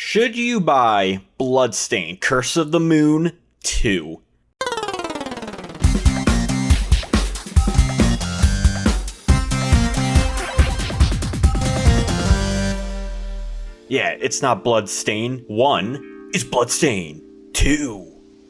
Should you buy Bloodstained, Curse of the Moon 2? Yeah, it's not Bloodstained 1, it's Bloodstained 2.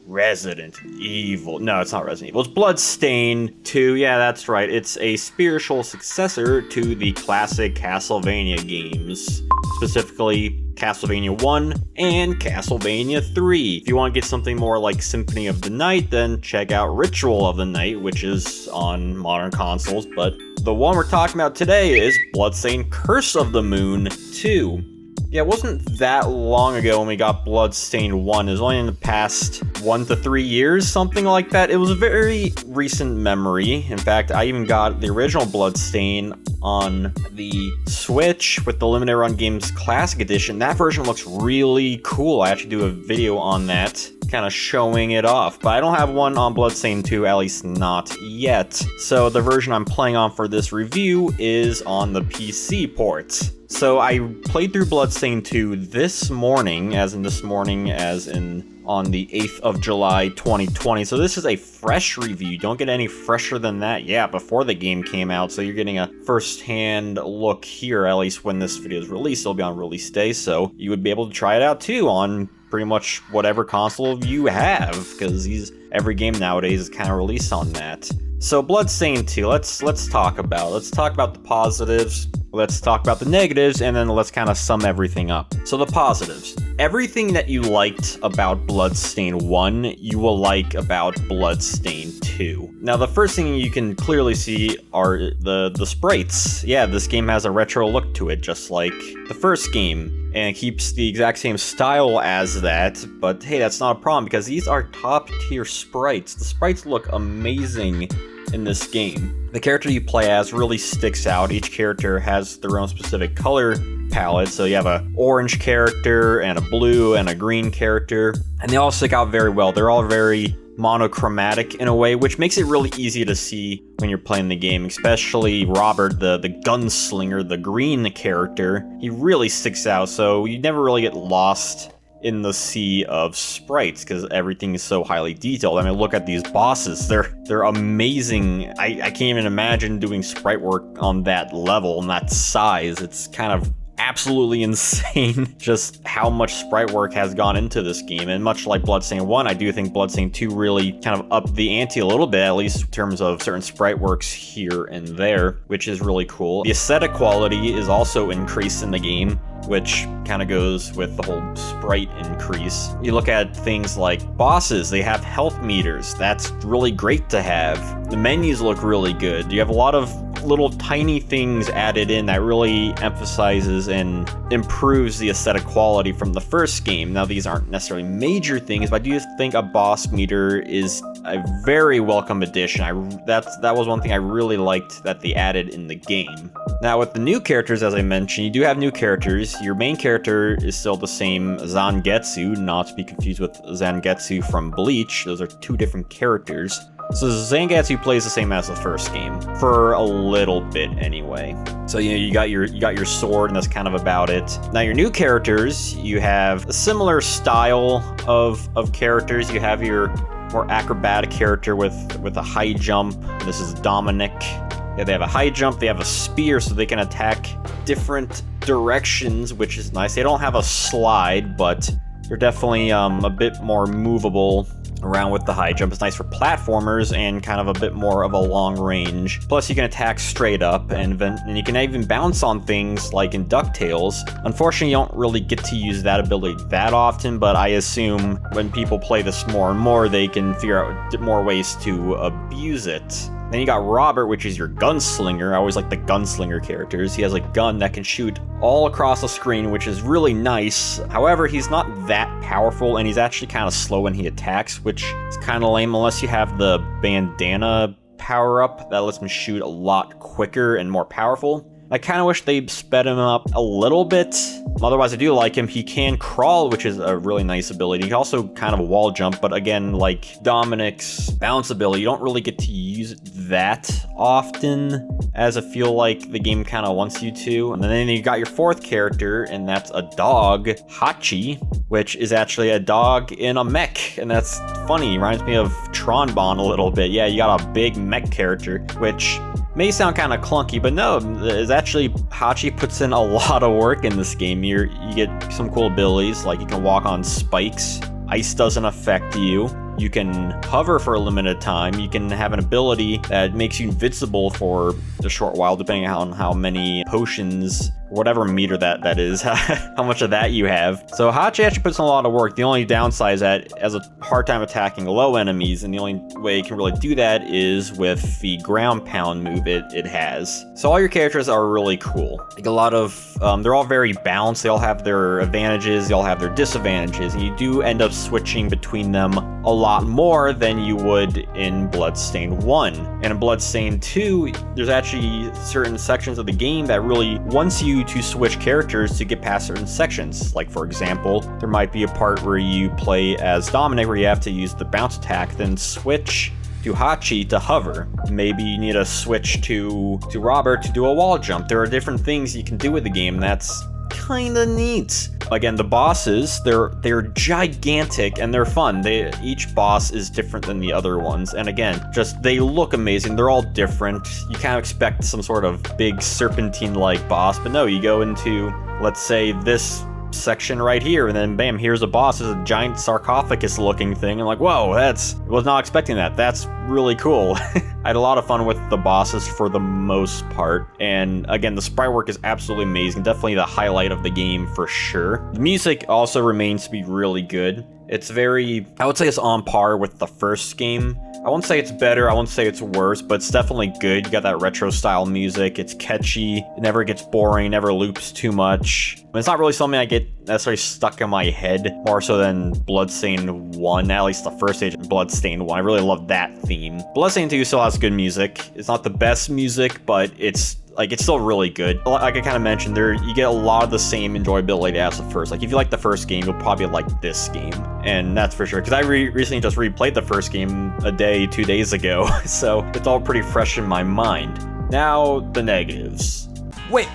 Resident Evil. No, it's not Resident Evil. It's Bloodstained 2. Yeah, that's right. It's a spiritual successor to the classic Castlevania games. Specifically, Castlevania 1 and Castlevania 3. If you want to get something more like Symphony of the Night, then check out Ritual of the Night, which is on modern consoles. But the one we're talking about today is Bloodstained Curse of the Moon 2. Yeah, it wasn't that long ago when we got Bloodstained 1. It was only in the past 1 to 3 years, something like that. It was a very recent memory. In fact, I even got the original Bloodstained on the Switch with the Limited Run Games Classic Edition. That version looks really cool. I actually do a video on that, kind of showing it off. But I don't have one on Bloodstained 2, at least not yet. So the version I'm playing on for this review is on the PC port. So I played through Bloodstained 2 this morning, as in on the 8th of July 2020. So this is a fresh review. Don't get any fresher than that. Yeah, before the game came out. So you're getting a first-hand look here, at least when this video is released. It'll be on release day, so you would be able to try it out too on pretty much whatever console you have, because every game nowadays is kind of released on that. So Bloodstained 2, let's talk about the positives. Let's talk about the negatives, and then let's kind of sum everything up. So the positives. Everything that you liked about Bloodstained 1, you will like about Bloodstained 2. Now, the first thing you can clearly see are the sprites. Yeah, this game has a retro look to it, just like the first game. And it keeps the exact same style as that, but hey, that's not a problem, because these are top-tier sprites. The sprites look amazing in this game. The character you play as really sticks out. Each character has their own specific color palette, so you have an orange character and a blue and a green character, and they all stick out very well. They're all very monochromatic in a way, which makes it really easy to see when you're playing the game, especially Robert, the Gunslinger, the green character. He really sticks out, so you never really get lost in the sea of sprites because everything is so highly detailed. I mean, look at these bosses. They're amazing. I can't even imagine doing sprite work on that level and that size. It's kind of absolutely insane just how much sprite work has gone into this game. And much like Bloodstained 1, I do think Bloodstained 2 really kind of upped the ante a little bit, at least in terms of certain sprite works here and there, which is really cool. The aesthetic quality is also increased in the game, which kind of goes with the whole sprite increase. You look at things like bosses, they have health meters. That's really great to have. The menus look really good. You have a lot of little tiny things added in that really emphasizes and improves the aesthetic quality from the first game. Now, these aren't necessarily major things, but I do think a boss meter is a very welcome addition. That was one thing I really liked that they added in the game. Now, with the new characters, as I mentioned, you do have new characters. Your main character is still the same Zangetsu, not to be confused with Zangetsu from Bleach. Those are two different characters. So Zangetsu plays the same as the first game, for a little bit anyway. So you got your sword, and that's kind of about it. Now your new characters, you have a similar style of characters. You have your more acrobatic character with a high jump. This is Dominic. Yeah, they have a high jump, they have a spear, so they can attack different directions, which is nice. They don't have a slide, but they're definitely a bit more movable around with the high jump. It's nice for platformers and kind of a bit more of a long range. Plus, you can attack straight up, and you can even bounce on things like in DuckTales. Unfortunately, you don't really get to use that ability that often, but I assume when people play this more and more, they can figure out more ways to abuse it. Then you got Robert, which is your gunslinger. I always like the gunslinger characters. He has a gun that can shoot all across the screen, which is really nice. However, he's not that powerful, and he's actually kind of slow when he attacks, which is kind of lame unless you have the bandana power-up that lets him shoot a lot quicker and more powerful. I kind of wish they sped him up a little bit. Otherwise, I do like him. He can crawl, which is a really nice ability. He can also kind of wall jump, but again, like Dominic's bounce ability, you don't really get to use that often, as I feel like the game kind of wants you to. And then you got your fourth character, and that's a dog, Hachi, which is actually a dog in a mech, and that's funny. Reminds me of Tronbon a little bit. Yeah, you got a big mech character, which may sound kind of clunky, but no, it's actually, Hachi puts in a lot of work in this game. You get some cool abilities, like you can walk on spikes, ice doesn't affect you, you can hover for a limited time, you can have an ability that makes you invincible for a short while, depending on how many potions, whatever meter that is, how much of that you have. So Hachi actually puts in a lot of work. The only downside is that it has a hard time attacking low enemies, and the only way it can really do that is with the ground pound move it has. So all your characters are really cool. Like a lot of, they're all very balanced. They all have their advantages, they all have their disadvantages, and you do end up switching between them a lot more than you would in Bloodstained 1. And in Bloodstained 2, there's actually certain sections of the game that really wants you to switch characters to get past certain sections. Like, for example, there might be a part where you play as Dominic where you have to use the bounce attack, then switch to Hachi to hover. Maybe you need to switch to Robert to do a wall jump. There are different things you can do with the game that's kinda neat. Again, the bosses, they're gigantic and they're fun. Each boss is different than the other ones, and again, just they look amazing. They're all different. You kind of expect some sort of big serpentine-like boss, but no, you go into, let's say, this section right here, and then bam, here's a boss. It's a giant sarcophagus looking thing. I'm like, whoa, was not expecting that. That's really cool. I had a lot of fun with the bosses for the most part, and again, the sprite work is absolutely amazing. Definitely the highlight of the game for sure. The music also remains to be really good. It's very, I would say it's on par with the first game. I won't say it's better, I won't say it's worse, but it's definitely good. You got that retro style music, it's catchy, it never gets boring, never loops too much. It's not really something I get necessarily stuck in my head, more so than Bloodstained 1, at least the first stage of Bloodstained 1. I really love that theme. Bloodstained 2 still has good music. It's not the best music, but it's still really good. Like I kind of mentioned, you get a lot of the same enjoyability as the first. Like if you like the first game, you'll probably like this game, and that's for sure. Because I recently just replayed the first game 2 days ago, so it's all pretty fresh in my mind. Now, the negatives. Wait,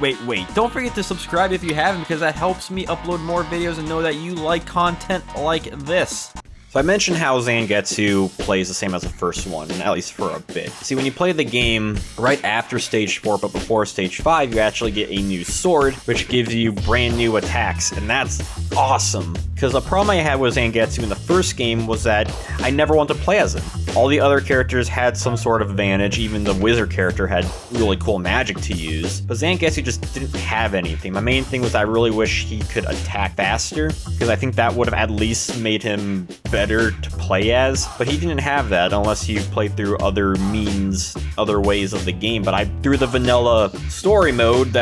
don't forget to subscribe if you haven't, because that helps me upload more videos and know that you like content like this. So I mentioned how Zangetsu plays the same as the first one, at least for a bit. See, when you play the game right after Stage 4, but before Stage 5, you actually get a new sword, which gives you brand new attacks, and that's awesome. Because the problem I had with Zangetsu in the first game was that I never wanted to play as him. All the other characters had some sort of advantage, even the wizard character had really cool magic to use, but Zangetsu just didn't have anything. My main thing was I really wish he could attack faster, because I think that would have at least made him better to play as, but he didn't have that unless you played through other ways of the game. But through the vanilla story mode,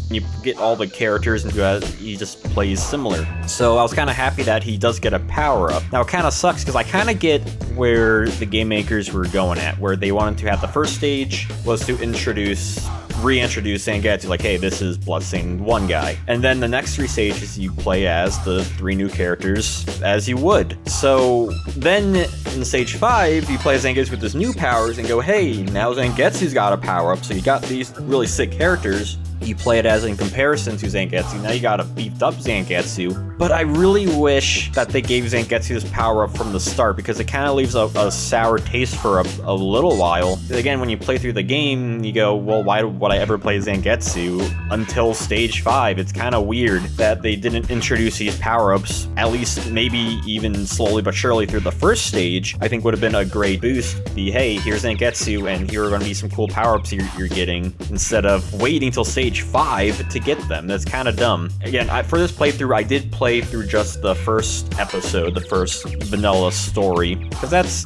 you get all the characters and he just plays similar. So I was kind of happy that he does get a power up. Now it kind of sucks because I kind of get where the game makers were going at, where they wanted to have the first stage was to reintroduce Zangetsu, like, hey, this is Bloodstained 1 guy. And then the next 3 stages you play as the 3 new characters as you would. So then in Stage 5, you play as Zangetsu with his new powers and go, hey, now Zangetsu's got a power up, so you got these really sick characters. You play it as in comparison to Zangetsu. Now you got a beefed up Zangetsu. But I really wish that they gave Zangetsu his power up from the start, because it kind of leaves a sour taste for a little while. Again, when you play through the game, you go, well, why would I ever play Zangetsu until Stage 5? It's kind of weird that they didn't introduce these power-ups, at least maybe even slowly but surely through the first stage. I think would have been a great boost. Hey, here's Zangetsu, and here are going to be some cool power-ups you're getting, instead of waiting till Stage 5 to get them. That's kind of dumb. Again, for this playthrough, I did play through just the first episode, the first vanilla story, because that's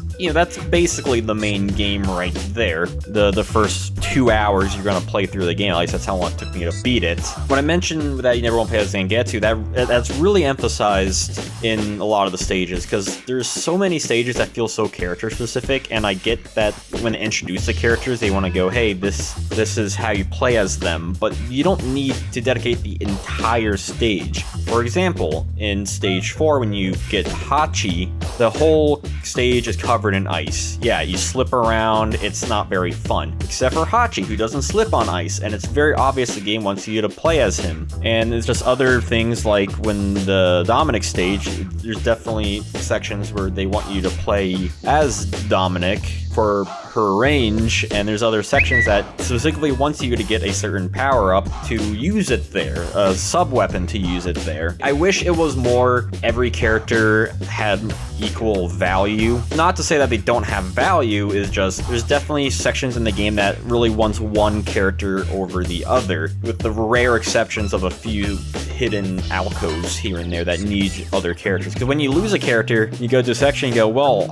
basically the main game right there. The first 2 hours you're gonna play through the game. At least that's how long it took me to beat it. When I mentioned that you never want to play as Zangetsu, that's really emphasized in a lot of the stages, because there's so many stages that feel so character specific, and I get that when they introduce the characters, they want to go, hey, this is how you play as them, but but you don't need to dedicate the entire stage. For example, in stage 4, when you get Hachi, the whole stage is covered in ice. Yeah, you slip around, it's not very fun. Except for Hachi, who doesn't slip on ice, and it's very obvious the game wants you to play as him. And there's just other things like when the Dominic stage, there's definitely sections where they want you to play as Dominic for her range, and there's other sections that specifically wants you to get a certain power up to use it there, a sub weapon to use it there. I wish it was more every character had equal value. Not to say that they don't have value, is just there's definitely sections in the game that really wants one character over the other, with the rare exceptions of a few hidden alcoves here and there that need other characters. Because when you lose a character, you go to a section and go, well,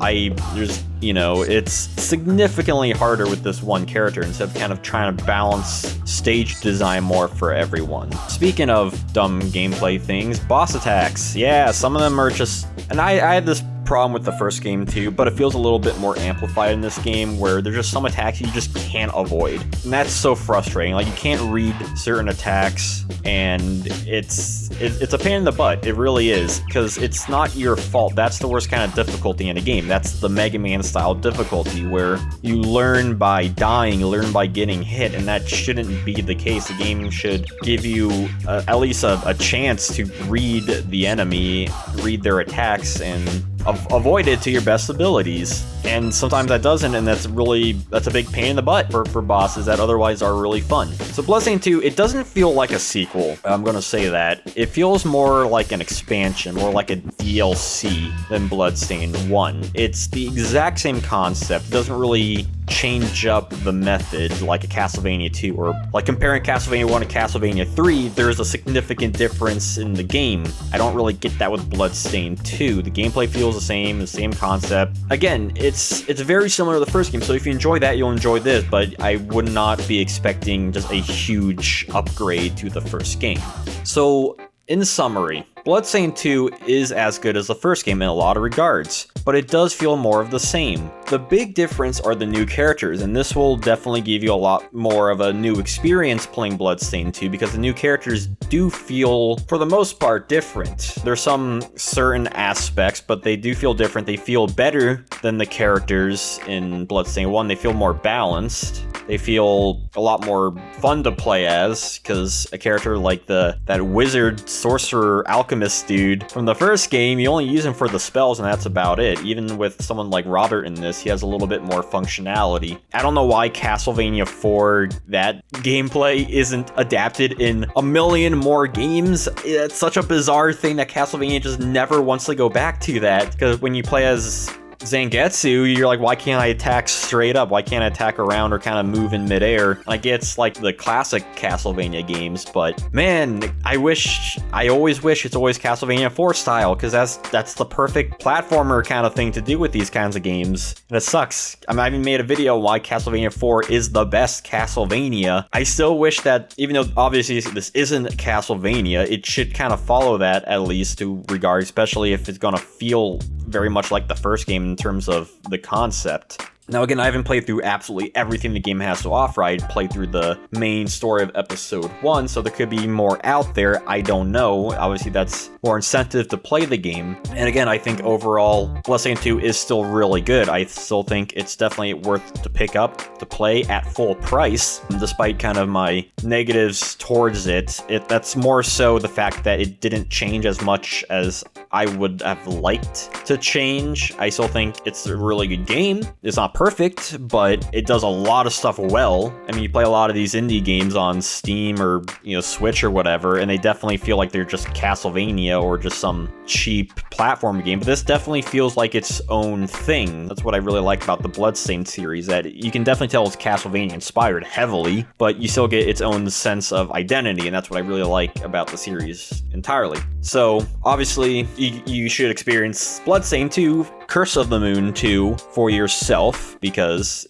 it's significantly harder with this one character instead of kind of trying to balance stage design more for everyone. Speaking of dumb gameplay things, boss attacks. Yeah, some of them are just... And I had this problem with the first game too, but it feels a little bit more amplified in this game where there's just some attacks you just can't avoid. And that's so frustrating. Like, you can't read certain attacks, and it's a pain in the butt. It really is, because it's not your fault. That's the worst kind of difficulty in a game. That's the Mega Man style difficulty where you learn by dying, you learn by getting hit, and that shouldn't be the case. The game should give you at least a chance to read the enemy, read their attacks, and avoid it to your best abilities. And sometimes that doesn't, and that's a big pain in the butt for bosses that otherwise are really fun. So Bloodstained 2, it doesn't feel like a sequel, I'm gonna say that. It feels more like an expansion, more like a DLC than Bloodstained 1. It's the exact same concept, it doesn't really change up the method like a Castlevania 2, or like comparing Castlevania 1 to Castlevania 3, there's a significant difference in the game. I don't really get that with Bloodstained 2. The gameplay feels the same concept. Again, it's very similar to the first game, so if you enjoy that, you'll enjoy this, but I would not be expecting just a huge upgrade to the first game. So, in summary, Bloodstained 2 is as good as the first game in a lot of regards, but it does feel more of the same. The big difference are the new characters, and this will definitely give you a lot more of a new experience playing Bloodstained 2 because the new characters do feel, for the most part, different. There's some certain aspects, but they do feel different. They feel better than the characters in Bloodstained 1. They feel more balanced. They feel a lot more fun to play as, because a character like that wizard, sorcerer, alchemist dude from the first game, you only use him for the spells and that's about it. Even with someone like Robert in this, he has a little bit more functionality. I don't know why Castlevania 4, that gameplay isn't adapted in a million more games. It's such a bizarre thing that Castlevania just never wants to go back to that, because when you play as Zangetsu, you're like, why can't I attack straight up? Why can't I attack around or kind of move in midair? Like, it's like the classic Castlevania games, but man, I always wish it's always Castlevania 4 style, because that's the perfect platformer kind of thing to do with these kinds of games. And it sucks. I even made a video why Castlevania 4 is the best Castlevania. I still wish that, even though obviously this isn't Castlevania, it should kind of follow that at least to regard, especially if it's gonna feel very much like the first game in terms of the concept. Now again, I haven't played through absolutely everything the game has to offer. I played through the main story of episode 1, so there could be more out there. I don't know. Obviously, that's more incentive to play the game. And again, I think overall, Bloodstained 2 is still really good. I still think it's definitely worth to pick up, to play at full price, despite kind of my negatives towards it. That's more so the fact that it didn't change as much as I would have liked to change. I still think it's a really good game. It's not perfect, but it does a lot of stuff well. I mean, you play a lot of these indie games on Steam or, Switch or whatever, and they definitely feel like they're just Castlevania or just some cheap platform game, but this definitely feels like its own thing. That's what I really like about the Bloodstained series, that you can definitely tell it's Castlevania inspired heavily, but you still get its own sense of identity, and that's what I really like about the series entirely. So, obviously, you should experience Bloodstained 2, Curse of the Moon 2 for yourself, because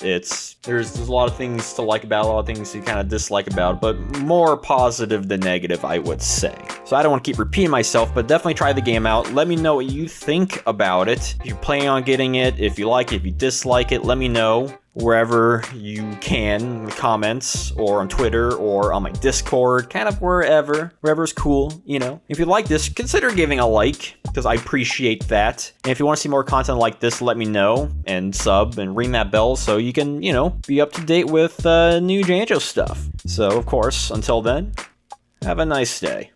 there's a lot of things to like about it, a lot of things you kind of dislike about it, but more positive than negative, I would say. So I don't want to keep repeating myself, but definitely try the game out. Let me know what you think about it. If you're planning on getting it, if you like it, if you dislike it, let me know. wherever you can, in the comments, or on Twitter, or on my Discord, kind of wherever's cool, you know. If you like this, consider giving a like, because I appreciate that. And if you want to see more content like this, let me know, and sub, and ring that bell so you can, you know, be up to date with new Janjo stuff. So, of course, until then, have a nice day.